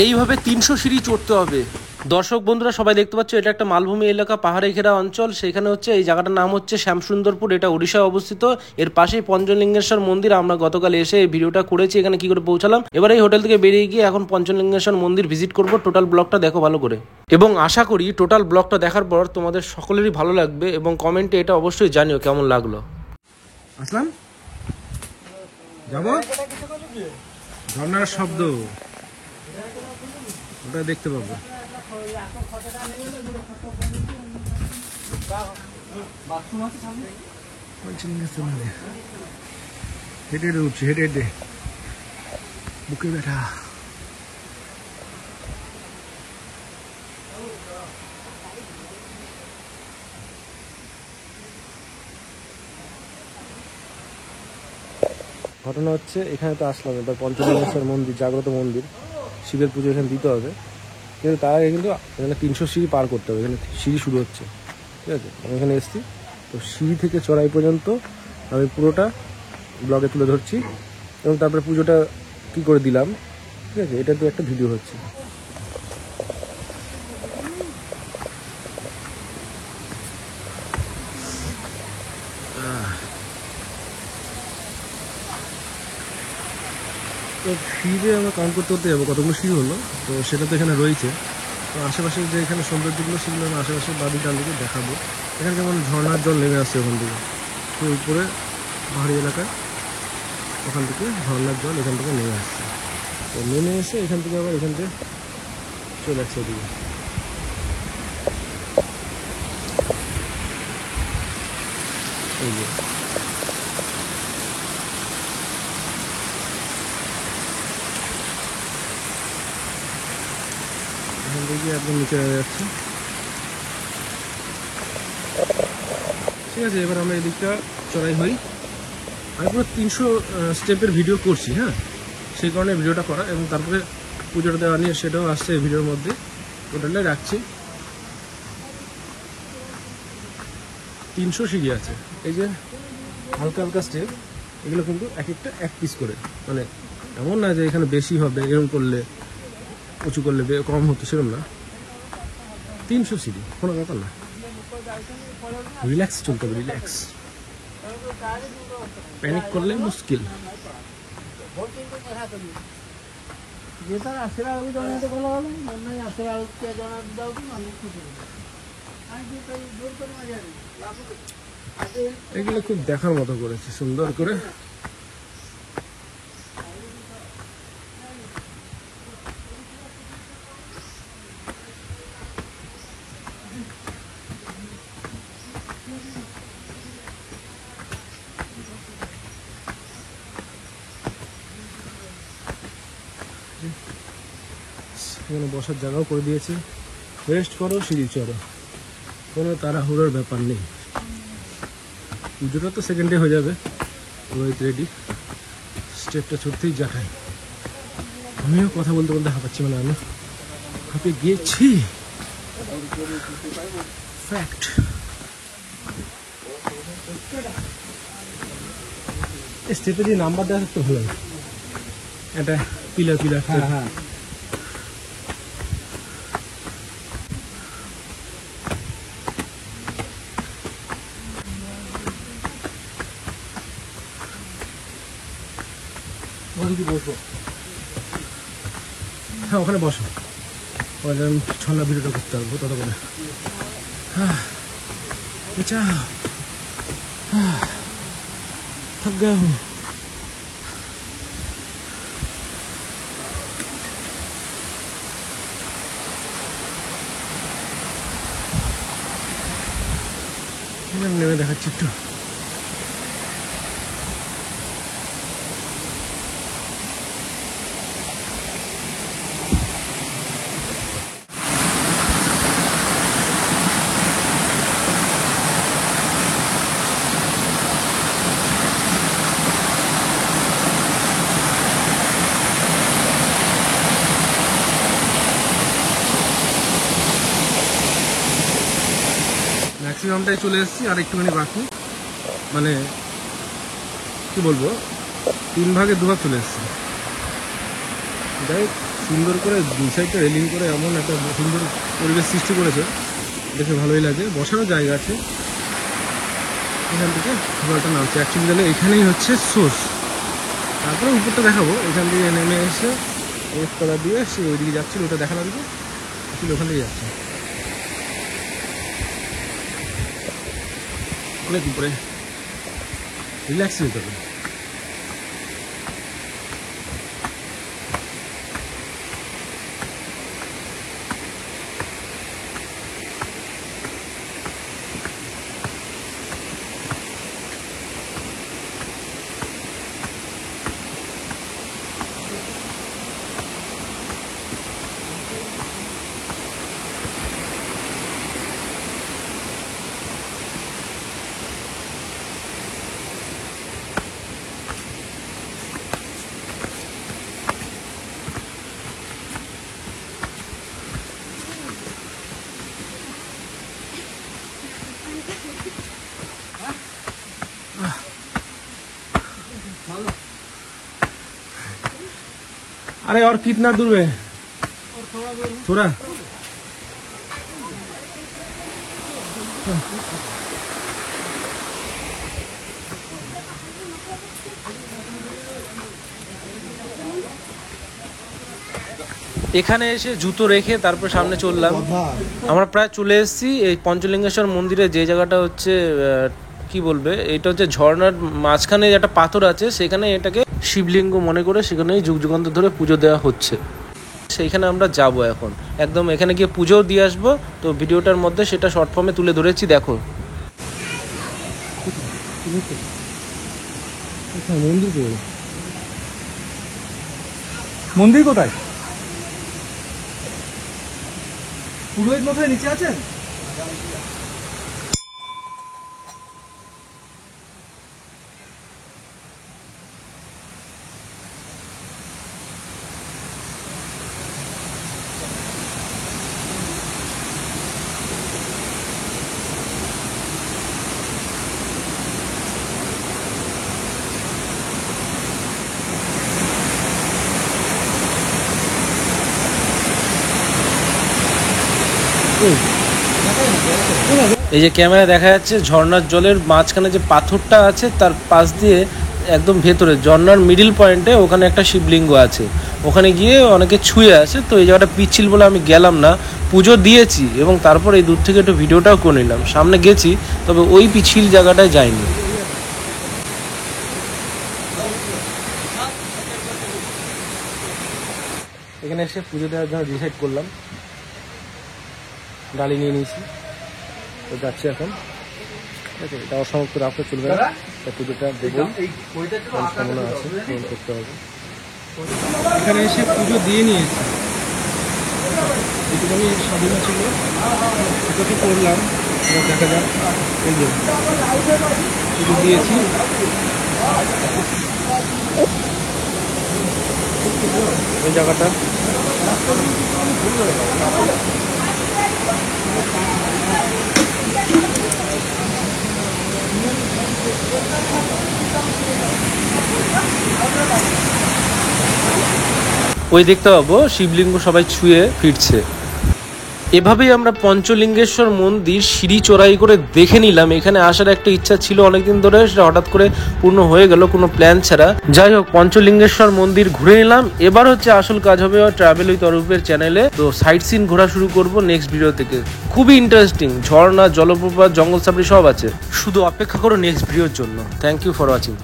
এইভাবে 300 সিঁড়ি চড়তে হবে। দর্শক বন্ধুরা সবাই দেখতে পাচ্ছ, এটা একটা মালভূমি এলাকা, পাহাড়ে ঘেরা অঞ্চল। সেখানে হচ্ছে এই জায়গাটার নাম হচ্ছে শ্যামসুন্দরপুর, এটা ওড়িশায় অবস্থিত। এর পাশেই পঞ্চলিঙ্গেশ্বর মন্দির। আমরা গতকাল এসে এই ভিডিওটা করেছি এখানে কি করে পৌঁছালাম। এবার এই হোটেল থেকে বেরিয়ে গিয়ে এখন পঞ্চলিঙ্গেশ্বর মন্দির ভিজিট করব। টোটাল ব্লগটা দেখো ভালো করে, এবং আশা করি টোটাল ব্লগটা দেখার পর তোমাদের সকলেরই ভালো লাগবে, এবং কমেন্টে এটা অবশ্যই জানিও কেমন লাগলো। আসলাম, যাবো, ঝর্ণার শব্দ ওটা দেখতে পাবো। হেঁটে হেঁটে উঠছি, হেঁটে হেঁটে বুকে ব্যথা। ঘটনা হচ্ছে, এখানে তো আসলাম, এবার পঞ্চলিঙ্গেশ্বর মন্দির, জাগ্রত মন্দির, শিবের পুজো এখানে দিতে হবে। কিন্তু তার আগে কিন্তু এখানে 300 সিঁড়ি পার করতে হবে। এখানে সিঁড়ি শুরু হচ্ছে, ঠিক আছে? আমি এখানে এসেছি, তো সিঁড়ি থেকে চড়াই পর্যন্ত আমি পুরোটা ব্লগে তুলে ধরছি, এবং তারপরে পুজোটা কী করে দিলাম, ঠিক আছে, এটা তো একটা ভিডিও হচ্ছে। তো সিঁড়িতে আমরা কাউন্ট করতে করতে যাবো কতগুলো সিঁড়ি হলো, তো সেটা তো এখানে রয়েছে। তো আশেপাশে যে এখানে সৌন্দর্যগুলো, সেগুলো আমি আশেপাশে বাড়ি ডান দিকে দেখাবো। এখানে যেমন ঝর্ণার জল নেমে আসছে ওখান থেকে, তো উপরে পাহাড়ি এলাকায় ওখান থেকে ঝর্ণার জল এখান থেকে নেমে আসছে। তো নেমে এসে এখান থেকে আবার এখান থেকে চলে আসছে ওদিকে। এই যে এখান থেকে একদম নিচে হয়ে যাচ্ছে, ঠিক আছে। এবার আমরা এদিকটা চড়াই হই। আমি পুরো 300 স্টেপের ভিডিও করছি, হ্যাঁ, সেই কারণে ভিডিওটা করা, এবং তারপরে পুজোটা দেওয়া নিয়ে সেটাও আসছে এই ভিডিওর মধ্যে, টোটালে রাখছি। 300 সিঁড়ি আছে, এই যে হালকা হালকা স্টেপ, এগুলো কিন্তু এক একটা এক পিস করে, মানে এমন না যে এখানে বেশি হবে, এরকম করলে উঁচু করলে কম হতো, সেরকম না। 300 সিঁড়ি কোনো ব্যাপার না, রিল্যাক্স চলতে হবে, রিল্যাক্স। প্যানিক করলে মুশকিল। এগুলো খুব দেখার মতো করেছে, সুন্দর করে। এখানে বসার জায়গাও করে দিয়েছে, রেস্ট করো, সিঁড়ি চড়ো, কোনো তাড়াহুড়োর ব্যাপার নেই। পুজোটা তো সেকেন্ডে হয়ে যাবে, রোহিত রেডি, স্টেপটা ছুটতেই যাঠাই। আমিও কথা বলতে বলতে হাঁপাচ্ছি, মানে আমি হাঁপিয়ে গিয়েছি, ফ্যাক্ট। স্টেপে যে নাম্বার দেওয়া থাকতে ভালো লাগে, এটা পিলার পিলার। হ্যাঁ হ্যাঁ, বসবো, হ্যাঁ ওখানে বসো, ওখানে আমি ছন্না ভিডিওটা করতে পারবো ততক্ষণে। হ্যাঁ थक गया हूँ। নেমে দেখাচ্ছি একটু। ম্যাক্সিমামটাই চলে এসেছি, আর একটুখানি বাকি, মানে কি বলবো, 3 ভাগে 2 ভাগ চলে এসেছি। যাই সুন্দর করে দুই সাইডটা রেলিং করে এমন একটা সুন্দর পরিবেশ সৃষ্টি করেছে, দেখে ভালোই লাগে। বসারও জায়গা আছে, এখান থেকে জলটা নামছে। অ্যাকচুয়ালি তাহলে এখানেই হচ্ছে সোর্স। তারপরে উপরটা দেখাবো, এখান থেকে নেমে এসে তলা দিয়ে সে ওইদিকে যাচ্ছিল, ওটা দেখা লাগবে। অ্যাকচুয়ালি ওখান থেকে যাচ্ছে অনেক উপরে, রিল্যাক্স যেতে হবে। अरे और कितना दूर है? थोड़ा এখানে এসে জুতো রেখে তারপর সামনে চললাম। আমরা প্রায় চলে এসেছি এই পঞ্চলিঙ্গেশ্বর মন্দিরে, যে জায়গাটা হচ্ছে কি বলবে, এটা হচ্ছে ঝর্ণার মাঝখানে একটা পাথর আছে, সেখানে এটাকে শিবলিঙ্গ মনে করে সেখানেই যুগ যুগান্তর ধরে পুজো দেওয়া হচ্ছে। সেইখানে আমরা যাব এখন, একদম এখানে গিয়ে পুজোও দিয়ে আসবো। তো ভিডিওটার মধ্যে সেটা শর্ট ফর্মে তুলে ধরেছি, দেখো। মন্দির কোথায়? পুরোহিত মশাই নিচে আছেন? এই যে ক্যামেরা দেখা যাচ্ছে ঝর্ণার জলের মাঝখানে যে পাথরটা আছে তার পাশ দিয়ে একদম ভেতরে ঝর্ণার মিডিল পয়েন্টে ওখানে একটা শিবলিঙ্গ আছে। ওখানে গিয়ে অনেকে ছুঁয়ে আছে। তো এই জায়গাটা পিচ্ছিল বলে আমি গেলাম না, পুজো দিয়েছি এবং তারপর এই দূর থেকে একটু ভিডিওটাও করে নিলাম। সামনে গেছি, তবে ওই পিছিল জায়গাটায় যাইনি। এখানে এসে পুজো দেওয়ার জন্য ডিসাইড করলাম, ডালি নিয়ে নিয়েছি, তো যাচ্ছি এখন। ঠিক আছে, এটা অসমাপ্ত রাখতে চলবে না, পুজোটা দেবো, মনস্কামনা আছে, পূরণ করতে হবে। এখানে এসে পুজো দিয়ে নিয়েছি, একটুখানি সাধনা ছিল, এটাকে করলাম। এবার দেখা যাক, এই যে পুজো দিয়েছি। এই জায়গাটা ওই দেখতে পাবো শিবলিঙ্গ সবাই ছুঁয়ে ফিরছে। এভাবেই আমরা পঞ্চলিঙ্গেশ্বর মন্দির সিঁড়ি চড়াই করে দেখে নিলাম। এখানে আসার একটা ইচ্ছা ছিল অনেকদিন ধরে, সেটা হঠাৎ করে পূর্ণ হয়ে গেল কোনো প্ল্যান ছাড়া। যাই হোক, পঞ্চলিঙ্গেশ্বর মন্দির ঘুরে নিলাম। এবার হচ্ছে আসল কাজ হবে ট্রাভেল উইথ অরূপের চ্যানেলে। তো সাইট সিন ঘোরা শুরু করব নেক্সট ভিডিও থেকে। খুবই ইন্টারেস্টিং, ঝর্ণা, জলপ্রপাত, জঙ্গল সাফারি সব আছে। শুধু অপেক্ষা করো নেক্সট ভিডিওর জন্য। Thank you for watching.